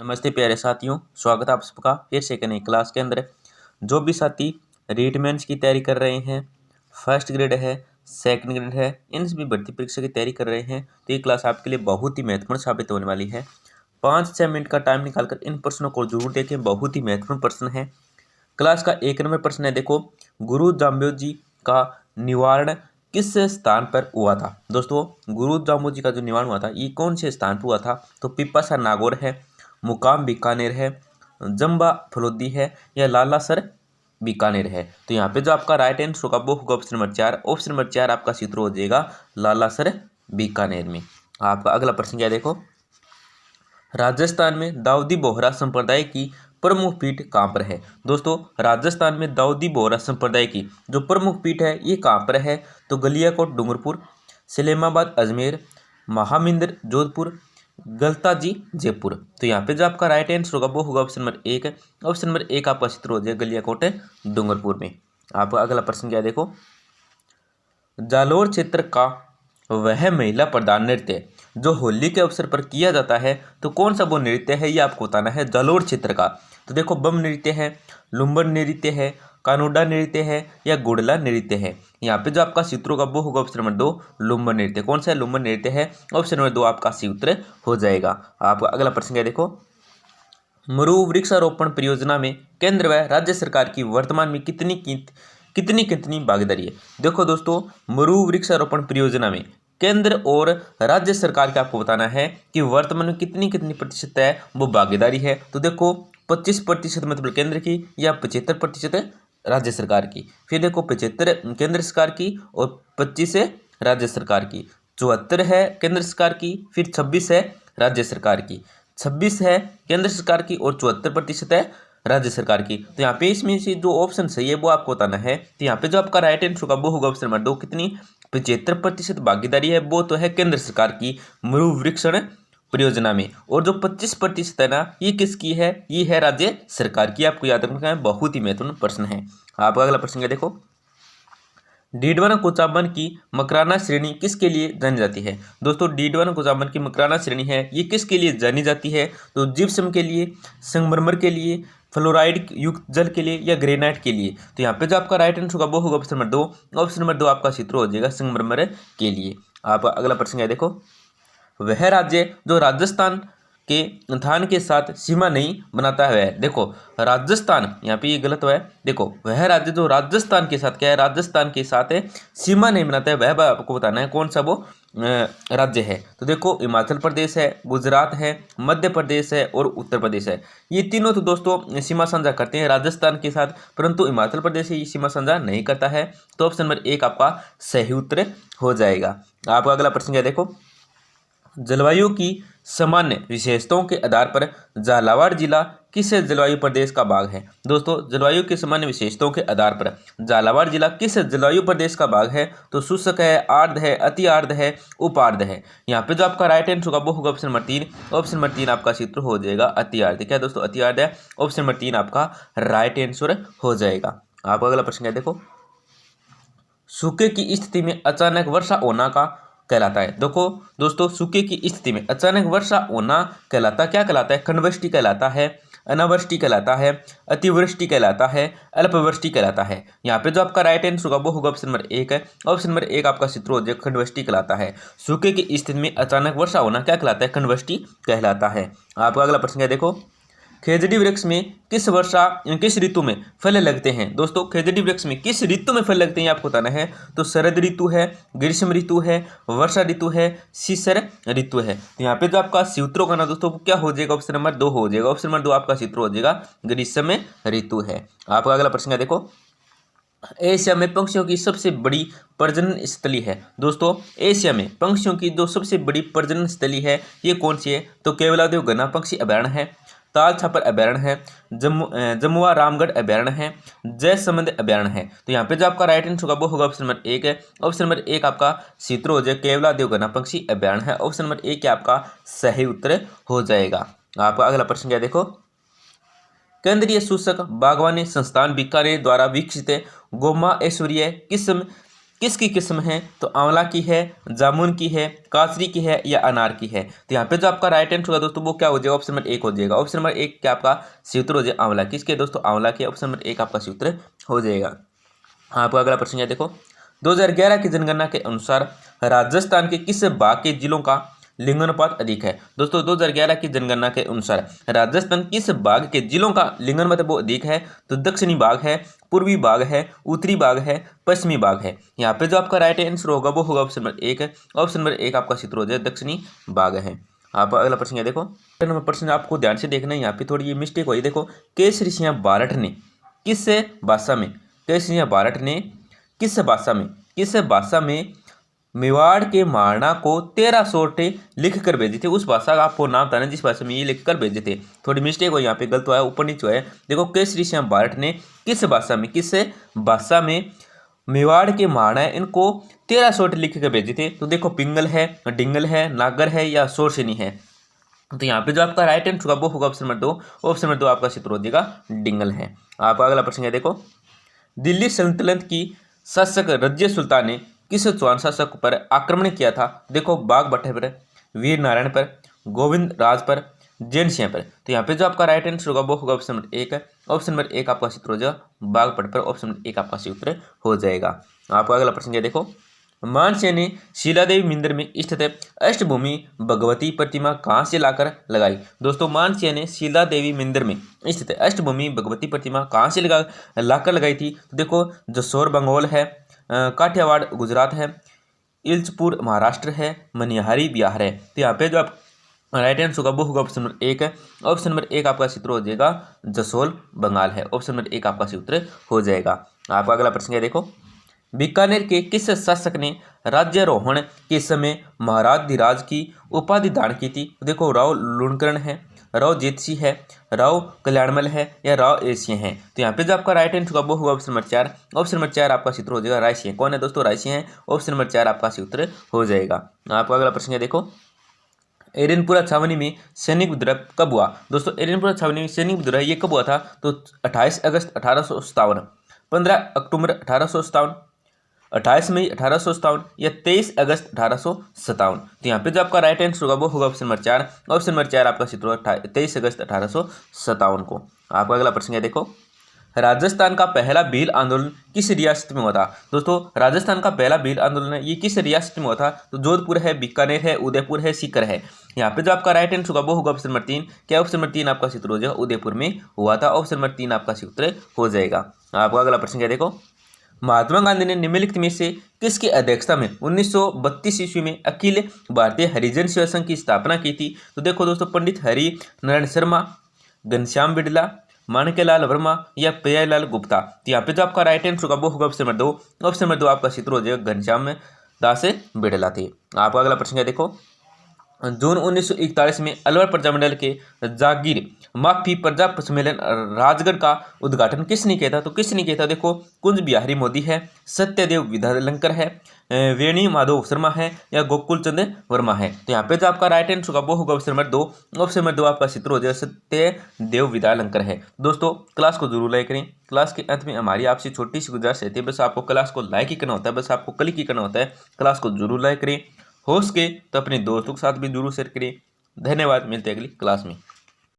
नमस्ते प्यारे साथियों, स्वागत है आप सबका फिर से एक नई क्लास के अंदर। जो भी साथी रीट मेंस की तैयारी कर रहे हैं, फर्स्ट ग्रेड है, सेकंड ग्रेड है, इन सभी भर्ती परीक्षा की तैयारी कर रहे हैं तो ये क्लास आपके लिए बहुत ही महत्वपूर्ण साबित होने वाली है। 5-6 मिनट का टाइम निकालकर इन प्रश्नों को जरूर देखें, बहुत ही महत्वपूर्ण प्रश्न है। क्लास का 1 नंबर प्रश्न है, देखो, गुरु जाम्बोजी का निवारण किस स्थान पर हुआ था। दोस्तों, गुरु जाम्बोजी का जो निवारण हुआ था ये कौन से स्थान पर हुआ था? तो पिपासा नागौर है, मुकाम बीकानेर है, जम्बा फलोदी है या लालासर बीकानेर है। तो यहाँ पे जो आपका राइट आंसर होगा वो होगा ऑप्शन नंबर 4। ऑप्शन नंबर 4 आपका सूत्र हो जाएगा लालासर बीकानेर में। आपका अगला प्रश्न क्या है, देखो, राजस्थान में दाऊदी बोहरा संप्रदाय की प्रमुख पीठ कहाँ पर है। दोस्तों, राजस्थान में दाऊदी बोहरा संप्रदाय की जो प्रमुख पीठ है ये कहाँ पर है? तो गलियाकोट डूंगरपुर, सलेमाबाद अजमेर, महामिंदर जोधपुर, गलताजी जयपुर। तो यहाँ पे जो आपका राइट आंसर होगा वो होगा ऑप्शन नंबर 1। ऑप्शन नंबर 1 आपका क्षेत्र हो जाएगा गलियाकोट डूंगरपुर में। आपका अगला प्रश्न क्या है, देखो, जालोर क्षेत्र का वह महिला प्रधान नृत्य जो होली के अवसर पर किया जाता है तो कौन सा वो नृत्य है, ये आपको बताना है जालोर क्षेत्र का। तो देखो, बम नृत्य है, लुम्बर नृत्य है, कानोडा नृत्य है या गुड़ला नृत्य है। यहाँ पे जो आपका सूत्र होगा वो होगा ऑप्शन नंबर 2 लुम्बर नृत्य। कौन सा लुम्बर नृत्य है? ऑप्शन नंबर 2 आपका सूत्र हो जाएगा। आपका अगला प्रश्न क्या है, देखो, मरु वृक्षारोपण परियोजना में केंद्र व राज्य सरकार की वर्तमान में कितनी भागीदारी है। देखो दोस्तों, मरु वृक्षारोपण परियोजना में केंद्र और राज्य सरकार का आपको बताना है कि वर्तमान में कितनी प्रतिशत है वो भागीदारी है। तो देखो, 25% मतलब केंद्र की या 75% राज्य सरकार की। फिर देखो, 75 केंद्र सरकार की और 25 है राज्य सरकार की। 74 है केंद्र सरकार की, फिर 26 है राज्य सरकार की। 26 है केंद्र सरकार की और 74% है राज्य सरकार की। तो यहाँ पे इसमें से जो ऑप्शन सही है वो आपको बताना है। तो यहाँ पे जो आपका राइट आंसर होगा वो होगा ऑप्शन नंबर 2। कितनी 75% भागीदारी है वो तो है केंद्र सरकार की मरु वृक्षण परियोजना में, और जो 25% है ना ये किसकी है? ये है राज्य सरकार की। आपको याद रखना है, बहुत ही महत्वपूर्ण प्रश्न है। आपका अगला प्रश्न क्या, देखो, डीडवाना कोचाबन की मकराना श्रेणी किसके लिए जानी जाती है। दोस्तों, डीडवाना कोचाबन की मकराना श्रेणी है ये किसके लिए जानी जाती है? तो जिप्सम के लिए, संगमरमर के लिए, फ्लोराइड युक्त जल के लिए या ग्रेनाइट के लिए। तो यहाँ पे जो आपका राइट आंसर होगा वो होगा ऑप्शन नंबर 2। ऑप्शन नंबर 2 आपका सूत्र हो जाएगा संगमरमर के लिए। आपका अगला प्रश्न है, देखो, वह राज्य जो राजस्थान के धान के साथ सीमा नहीं बनाता है। देखो, राजस्थान, यहाँ पे ये गलत हुआ है। देखो, वह राज्य जो राजस्थान के साथ क्या है, राजस्थान के साथ है सीमा नहीं बनाता है, वह आपको बताना है कौन सा वो राज्य है। तो देखो, हिमाचल प्रदेश है, गुजरात है, मध्य प्रदेश है और उत्तर प्रदेश है। ये तीनों तो दोस्तों सीमा साझा करते हैं राजस्थान के साथ, परंतु हिमाचल प्रदेश ये सीमा साझा नहीं करता है। तो ऑप्शन नंबर 1 आपका सही उत्तर हो जाएगा। आपका अगला प्रश्न क्या, देखो, जलवायु की सामान्य विशेषताओं के आधार पर झालावाड़ जिला किस जलवायु प्रदेश का भाग है। दोस्तों, जलवायु की सामान्य विशेषताओं के आधार पर झालावाड़ जिला किस जलवायु प्रदेश का भाग है? तो शुष्क है, आर्द्र है, अति आर्द्र है, उपार्द्र है। यहाँ पे जो आपका राइट आंसर होगा वो होगा ऑप्शन नंबर 3। ऑप्शन नंबर 3 आपका सूत्र हो जाएगा अति आर्द्र। क्या दोस्तों, अति आर्द्र है। ऑप्शन नंबर 3 आपका राइट आंसर हो जाएगा। आपका अगला प्रश्न क्या, देखो, सूखे की स्थिति में अचानक वर्षा होना का कहलाता है। देखो दोस्तों, सूखे की स्थिति में अचानक वर्षा होना कहलाता क्या कहलाता है? खंडवृष्टि कहलाता है, अनावृष्टि कहलाता है, अतिवृष्टि कहलाता है, अल्पवृष्टि कहलाता है। यहाँ पे जो आपका राइट आंसर होगा वो होगा ऑप्शन नंबर 1 है। ऑप्शन नंबर 1 आपका सूत्र हो जाएगा खंडवृष्टि कहलाता है। सूखे की स्थिति में अचानक वर्षा होना क्या कहलाता है? खंडवृष्टि कहलाता है। आपका अगला प्रश्न है, देखो, खेजड़ी वृक्ष में किस ऋतु में फल लगते हैं। दोस्तों, खेजड़ी वृक्ष में किस ऋतु में फल लगते हैं आपको बताना है। तो शरद ऋतु है, ग्रीष्म ऋतु है, वर्षा ऋतु है, शिशिर ऋतु है। तो यहाँ पे जो आपका सूत्र होगा ना दोस्तों, क्या हो जाएगा? ऑप्शन नंबर 2 हो जाएगा। ऑप्शन नंबर 2 आपका सूत्र हो जाएगा ग्रीष्म ऋतु है। आपका अगला प्रश्न है, देखो, एशिया में पंक्षियों की सबसे बड़ी प्रजनन स्थली है। दोस्तों, एशिया में पंक्षियों की जो सबसे बड़ी प्रजनन स्थली है ये कौन सी है? तो केवलादेव घना पक्षी अभयारण्य है, ताल छापर अभयारण्य है, जमुआ रामगढ़ अभयारण्य है, जयसमंद अभयारण्य है। तो यहाँ पे जो आपका राइट आंसर होगा वो होगा ऑप्शन नंबर 1 है। ऑप्शन नंबर 1 आपका सूत्र हो जाएगा केवलादेव घना पक्षी अभयारण्य है। ऑप्शन नंबर 1 आपका सही उत्तर हो जाएगा। आपका अगला प्रश्न क्या, देखो, केंद्रीय सूचक बागवानी संस्थान बीकानेर द्वारा विकसित गोमा ऐश्वर्य किस्म किसकी किस्म है? तो आंवला की है, जामुन की है, कासरी की है या अनार की है? तो यहाँ पे जो आपका राइट आंसर होगा दोस्तों वो क्या हो जाएगा? ऑप्शन नंबर 1 हो जाएगा। ऑप्शन नंबर 1 क्या आपका सी उत्तर हो जाएगा? आंवला। किसके दोस्तों? आंवला के। ऑप्शन नंबर 1 आपका सी उत्तर हो जाएगा। आपका अगला प्रश्न है देखो, 2011 की जनगणना के अनुसार राजस्थान के किस भाग के जिलों का लिंगानुपात अधिक है? दोस्तों 2011 की जनगणना के अनुसार राजस्थान किस भाग के जिलों का लिंगानुपात वो अधिक है? तो दक्षिणी भाग है, पूर्वी भाग है, उत्तरी भाग है, पश्चिमी भाग है। यहाँ पे जो आपका राइट आंसर होगा वो होगा ऑप्शन नंबर 1 है। ऑप्शन नंबर 1 आपका सूत्र हो जाए दक्षिणी भाग है। आप अगला प्रश्न है देखो, नंबर प्रश्न आपको ध्यान से देखना है, यहाँ पे थोड़ी ये मिस्टेक हुई। देखो, केसरी सिंह बारठ ने किस भाषा में, केसरी सिंह बारठ ने किस भाषा में मेवाड़ के महाराणा को 13 सोटे लिख कर भेजे थे? उस भाषा का आपको नाम बताना जिस भाषा में ये लिख कर भेजे थे। थोड़ी मिस्टेक हो यहाँ पे, गलत हुआ है, ऊपर नीचे है। देखो, केसरी सिंह बारठ ने किस भाषा में मेवाड़ के महाराणा इनको 13 सोटे लिख कर भेजे थे? तो देखो, पिंगल है, डिंगल है, नागर है या सोरसेनी है? तो यहाँ पे जो आपका राइट आंसर होगा वो होगा ऑप्शन नंबर 2। ऑप्शन नंबर 2 आपका सूत्र हो जाएगा डिंगल है। आपका अगला प्रश्न है देखो, दिल्ली सल्तनत की शासक रजिया सुल्तान ने किस चौहान शासक पर आक्रमण किया था? देखो, बाघ भट्ट पर, वीर नारायण पर, गोविंद राज पर, जैन सिंह पर। तो यहाँ पे जो आपका राइट आंसर होगा वो होगा ऑप्शन नंबर 1 है। ऑप्शन नंबर 1 आपका सूत्र हो जाएगा बाघ भट्ट पर। ऑप्शन नंबर 1 आपका सूत्र हो जाएगा। आपका अगला प्रश्न है देखो, मानसिंह ने शिलादेवी मंदिर में स्थित अष्टभूमि भगवती प्रतिमा कहाँ से लाकर लगाई? दोस्तों, मानसिंह ने शिला देवी मंदिर में स्थित अष्टभूमि भगवती प्रतिमा कहाँ से लाकर लगाई थी? तो देखो, जसोर बंगाल है, काठियावाड़ गुजरात है, इल्चपुर महाराष्ट्र है, मनिहारी बिहार है। तो यहाँ पे जो आप राइट आंसर होगा वो होगा ऑप्शन नंबर 1 है। ऑप्शन नंबर 1 आपका सूत्र हो जाएगा जसोल बंगाल है। ऑप्शन नंबर 1 आपका सूत्र हो जाएगा। आपका अगला प्रश्न है देखो, बीकानेर के किस शासक ने राज्यारोहण के समय महाराजधिराज की उपाधि धारण की थी? देखो, राव लुणकरण है, राव जेतसिंह है, राव कल्याणमल है या राव एसिंह है? तो यहाँ पे जो आपका राइट आंसर होगा वो होगा ऑप्शन नंबर 4। ऑप्शन नंबर 4 आपका सूत्र हो जाएगा रायसिंह। कौन है दोस्तों? रायसिंह है। ऑप्शन नंबर 4 आपका सूत्र हो जाएगा। आपका अगला प्रश्न है देखो, एरनपुरा छावनी में सैनिक विद्रोह कब हुआ? दोस्तों, एरनपुरा छावनी में सैनिक विद्रोह ये कब हुआ था? तो 28 अगस्त 1857, 15 अक्टूबर 1857, 28 मई 1857 या 23 अगस्त 1857। तो यहाँ पे जो आपका राइट आंसर होगा वो होगा ऑप्शन नंबर 4। ऑप्शन नंबर 4 आपका सूत्र होगा 23 अगस्त 1857 को। आपका अगला प्रश्न है देखो, राजस्थान का पहला भील आंदोलन किस रियासत में हुआ था? दोस्तों, राजस्थान का पहला भील आंदोलन है ये किस रियासत में हुआ था? तो जोधपुर है, बीकानेर है, उदयपुर है, सीकर है। यहाँ पे जो आपका राइट आंसर होगा वो होगा ऑप्शन नंबर 3। क्या ऑप्शन नंबर 3 आपका सूत्र हो जाएगा उदयपुर में हुआ था। ऑप्शन नंबर 3 आपका सूत्र हो जाएगा। आपका अगला प्रश्न क्या देखो, महात्मा गांधी ने निम्नलिखित में से किसकी अध्यक्षता में 1932 ईस्वी में अखिल भारतीय हरिजन सेवा संघ की स्थापना की थी? तो देखो दोस्तों, पंडित हरि नारायण शर्मा, घनश्याम बिड़ला, माणिक्यलाल वर्मा या प्रियालाल गुप्ता। तो यहाँ पे जो आपका राइट आंसर होगा वो होगा ऑप्शन नंबर 2। ऑप्शन नंबर 2 आपका सूत्र हो जाएगा घनश्याम दास बिड़ला थे। आपका अगला प्रश्न है देखो, जून 1941 में अलवर प्रजामंडल के जागीर माफी प्रजा सम्मेलन राजगढ़ का उद्घाटन किसने किया था? तो किसने किया था? देखो, कुंज बिहारी मोदी है, सत्यदेव विद्यालंकर है, वेणी माधव शर्मा है या गोकुल चंद वर्मा है? तो यहाँ पे जो आपका राइट आंसर होगा वो होगा ऑप्शन नंबर 2। ऑप्शन नंबर 2 आपका सूत्र हो जाएगा सत्यदेव विद्यालंकर है। दोस्तों, क्लास को जरूर लाइक करें। क्लास के अंत में हमारी आपसे छोटी सी गुजारिश रहती है, बस आपको क्लास को लाइक ही करना होता है, बस आपको क्लिक ही करना होता है। क्लास को जरूर लाइक करें, हो सके तो अपने दोस्तों के साथ भी जरूर शेयर करें। धन्यवाद, मिलते हैं अगली क्लास में।